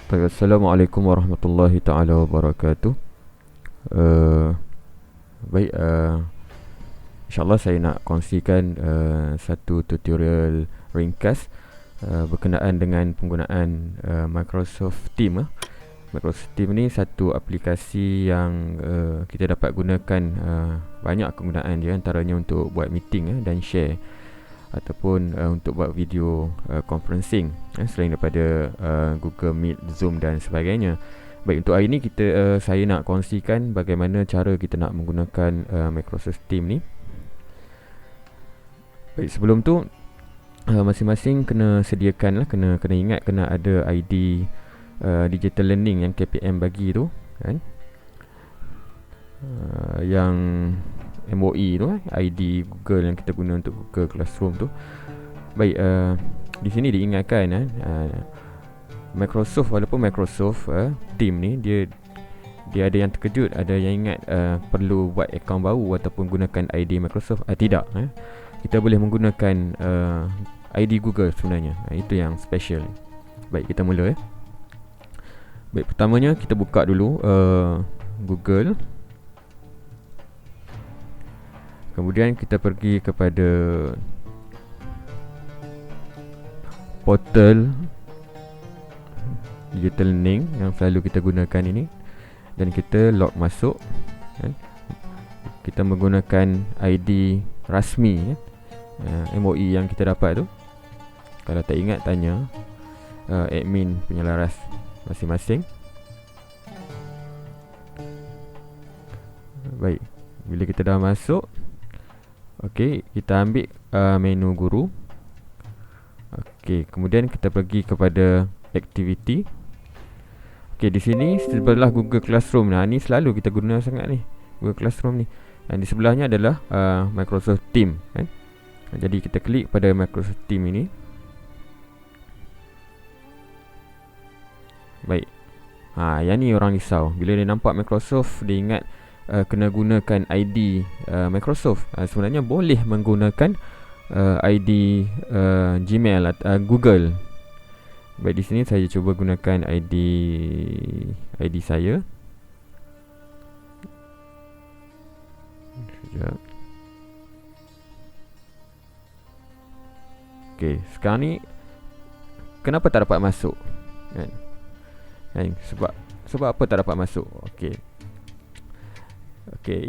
Baik, Assalamualaikum warahmatullahi taala wabarakatuh. Uh, baik, InsyaAllah saya nak kongsikan satu tutorial ringkas berkenaan dengan penggunaan Microsoft Teams. Microsoft Teams ni satu aplikasi yang kita dapat gunakan, banyak kegunaan dia, antaranya untuk buat meeting dan share, ataupun untuk buat video conferencing, selain daripada Google Meet, Zoom dan sebagainya. Baik, untuk hari ini saya nak kongsikan bagaimana cara kita nak menggunakan Microsoft Teams ni. Baik, sebelum tu masing-masing kena sediakan lah, kena ingat kena ada ID Digital Learning yang KPM bagi tu kan, yang MOE tu, ID Google yang kita guna untuk Google Classroom tu. Baik, di sini diingatkan Microsoft, walaupun Microsoft Team ni dia ada yang terkejut, ada yang ingat perlu buat akaun baru ataupun gunakan ID Microsoft. Tidak, kita boleh menggunakan ID Google sebenarnya. Itu yang special. Baik, kita mula. Baik, pertamanya kita buka dulu Google. Kemudian kita pergi kepada portal Digital Learning yang selalu kita gunakan ini, dan kita log masuk kan? Kita menggunakan ID rasmi MOE yang kita dapat tu. Kalau tak ingat, tanya admin penyelaras masing-masing. Baik, bila kita dah masuk, okey, kita ambil menu guru. Okey, kemudian kita pergi kepada activity. Okey, di sini sebelah Google Classroom. Ni selalu kita guna sangat ni, Google Classroom ni. Dan di sebelahnya adalah Microsoft Teams kan. Jadi kita klik pada Microsoft Teams ini. Baik. Yang ni orang risau. Bila dia nampak Microsoft, dia ingat kena gunakan ID Microsoft. Sebenarnya boleh menggunakan ID Gmail atau Google. Baik, di sini saya cuba gunakan ID saya. Sekejap. Okey, sekarang ni kenapa tak dapat masuk? Kan? Sebab apa tak dapat masuk? Okey,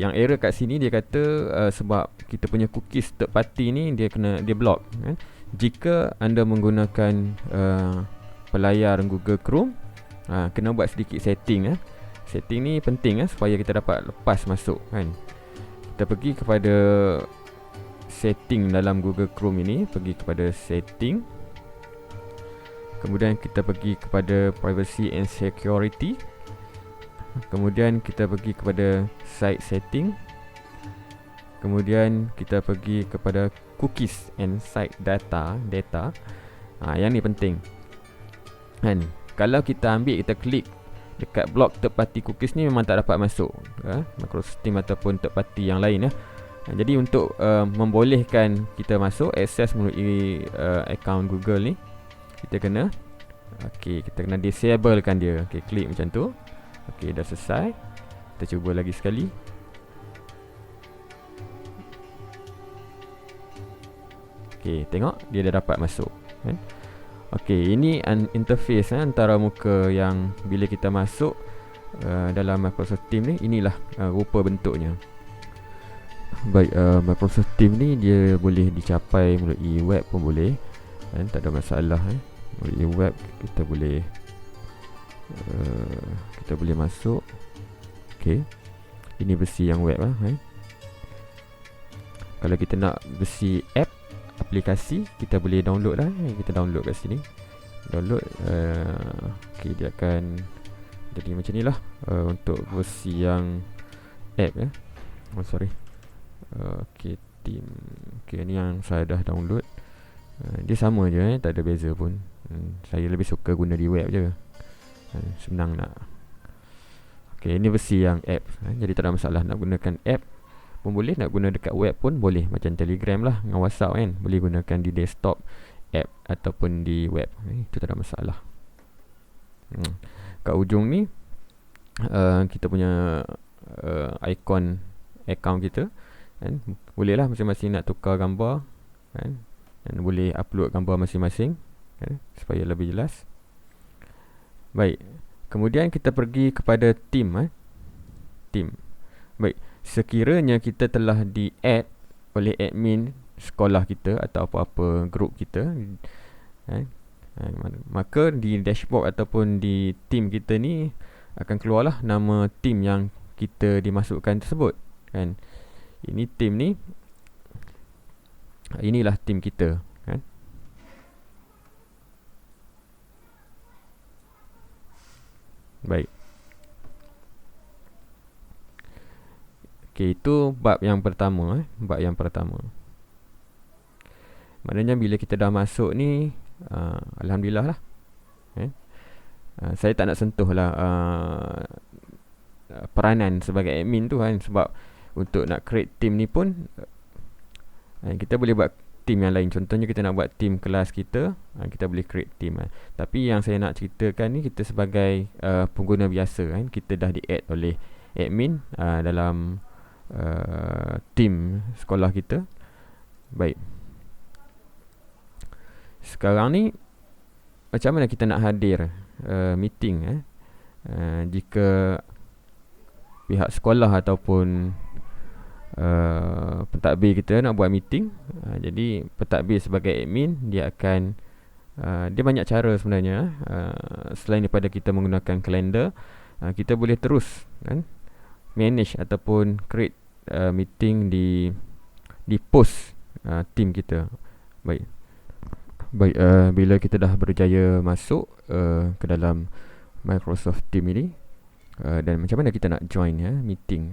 yang error kat sini dia kata sebab kita punya cookies third party ni dia block kan? Jika anda menggunakan pelayar Google Chrome, kena buat sedikit setting. Setting ni penting supaya kita dapat lepas masuk kan. Kita pergi kepada setting dalam Google Chrome ini, pergi kepada setting. Kemudian kita pergi kepada privacy and security. Kemudian kita pergi kepada site setting. Kemudian kita pergi kepada cookies and site data. Yang ni penting kan. Kalau kita ambil, kita klik dekat block third party cookies ni, memang tak dapat masuk Microsoft Teams ataupun third party yang lain. Jadi untuk membolehkan kita masuk, akses melalui akaun Google ni, kita kena disablekan dia. Klik macam tu. Dah selesai. Kita cuba lagi sekali. Tengok dia dah dapat masuk kan? Ini interface antara muka yang bila kita masuk dalam Microsoft Teams ni. Inilah rupa bentuknya. Baik, Microsoft Teams ni dia boleh dicapai melalui web pun boleh kan? Tak ada masalah. Melalui web kita boleh masuk. Ini versi yang web Kalau kita nak versi app, aplikasi, kita boleh download lah. Kita download kat sini. Download. Dia akan jadi macam ni lah untuk versi yang app Team. Ni yang saya dah download. Dia sama je, tak ada beza pun. Saya lebih suka guna di web je. Senang nak. Ini versi yang app. Jadi tak ada masalah. Nak gunakan app pun boleh, nak guna dekat web pun boleh. Macam Telegram lah dengan WhatsApp kan, boleh gunakan di desktop app ataupun di web. Itu tak ada masalah. Kat ujung ni kita punya ikon account kita kan. Boleh lah masing-masing nak tukar gambar kan, dan boleh upload gambar masing-masing kan, supaya lebih jelas. Baik, kemudian kita pergi kepada team. Team. Baik, sekiranya kita telah di-add oleh admin sekolah kita atau apa-apa group kita kan, maka di dashboard ataupun di team kita ni akan keluarlah nama team yang kita dimasukkan tersebut kan. Ini team ni, inilah team kita kan. Baik. Okey, itu bab yang pertama. Bab yang pertama. Maknanya bila kita dah masuk ni, Alhamdulillah lah. Saya tak nak sentuh lah peranan sebagai admin tu kan. Sebab untuk nak create team ni pun kita boleh buat team yang lain. Contohnya kita nak buat team kelas kita, kita boleh create team Tapi yang saya nak ceritakan ni, kita sebagai pengguna biasa kan, kita dah di-add oleh admin dalam team sekolah kita. Baik, sekarang ni macam mana kita nak hadir meeting jika pihak sekolah ataupun pentadbir kita nak buat meeting. Jadi pentadbir sebagai admin, dia akan dia banyak cara sebenarnya. Selain daripada kita menggunakan kalender, kita boleh terus kan manage ataupun create meeting di post team kita. Baik, bila kita dah berjaya masuk ke dalam Microsoft Team ini, dan macam mana kita nak join meeting.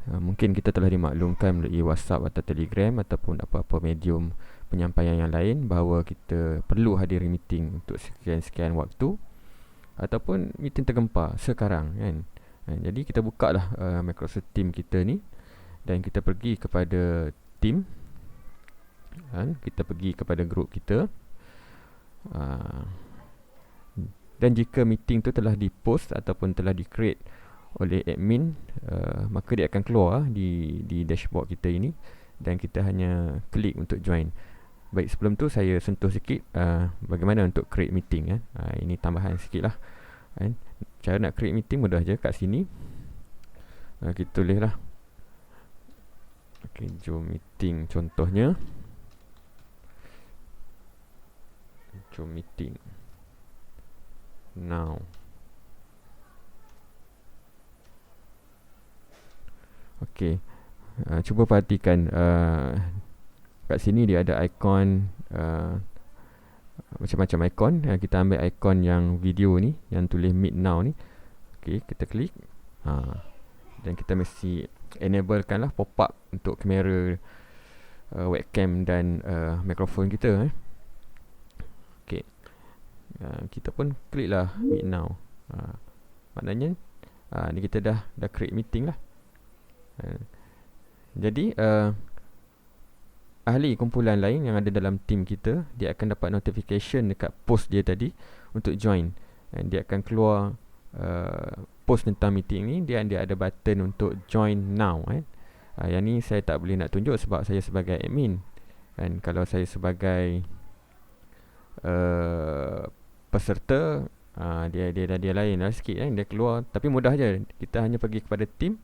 Mungkin kita telah dimaklumkan melalui WhatsApp atau Telegram ataupun apa-apa medium penyampaian yang lain bahawa kita perlu hadiri meeting untuk sekian-sekian waktu, ataupun meeting tergempar sekarang kan. Jadi kita buka lah Microsoft Team kita ni, dan kita pergi kepada team kan? Kita pergi kepada group kita, dan jika meeting tu telah di-post ataupun telah di-create oleh admin, maka dia akan keluar di dashboard kita ini, dan kita hanya klik untuk join. Baik, sebelum tu saya sentuh sikit bagaimana untuk create meeting ini tambahan sikit lah kan. Cara nak create meeting mudah je. Kat sini kita tulis lah, jom meeting. Contohnya, jom meeting now. Okey, cuba perhatikan kat sini dia ada ikon macam-macam ikon. Kita ambil ikon yang video ni, yang tulis meet now ni. Okey, kita klik dan kita mesti enablekan lah pop-up untuk kamera, webcam dan mikrofon kita Okey, kita pun klik lah meet now. Maknanya ni kita dah create meeting lah. Jadi ahli kumpulan lain yang ada dalam team kita, dia akan dapat notification dekat post dia tadi untuk join, dan dia akan keluar post tentang meeting ni. Dia ada button untuk join now yang ni saya tak boleh nak tunjuk sebab saya sebagai admin kan. Kalau saya sebagai peserta, dia lain lah sikit kan, dia keluar. Tapi mudah je, kita hanya pergi kepada team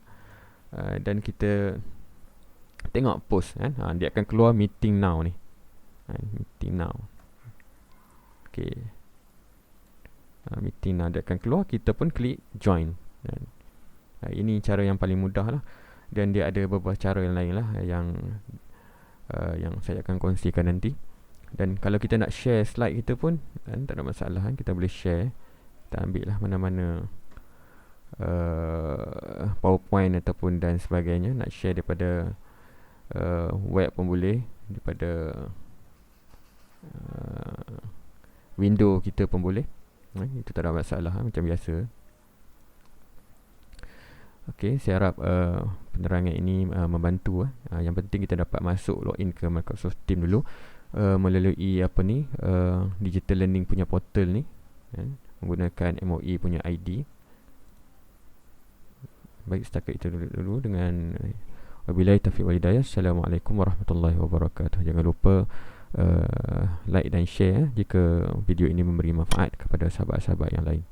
dan kita tengok post kan. Dia akan keluar meeting now ni, meeting now. Okey, meeting now dia akan keluar, kita pun klik join kan. Ini cara yang paling mudah lah, dan dia ada beberapa cara yang lain lah yang saya akan kongsikan nanti. Dan kalau kita nak share slide kita pun tak ada masalah kan. Kita boleh share, kita ambil lah mana-mana PowerPoint ataupun dan sebagainya. Nak share daripada web pun boleh, daripada window kita pun boleh. Itu tak ada masalah macam biasa. Okey, saya harap penerangan ini membantu. Yang penting kita dapat masuk login ke Microsoft Team dulu melalui digital learning punya portal ni. menggunakan MOE punya ID. Baik, setakat itu dulu dengan wabillahi taufiq wal hidayah. Assalamualaikum warahmatullahi wabarakatuh. Jangan lupa like dan share jika video ini memberi manfaat kepada sahabat-sahabat yang lain.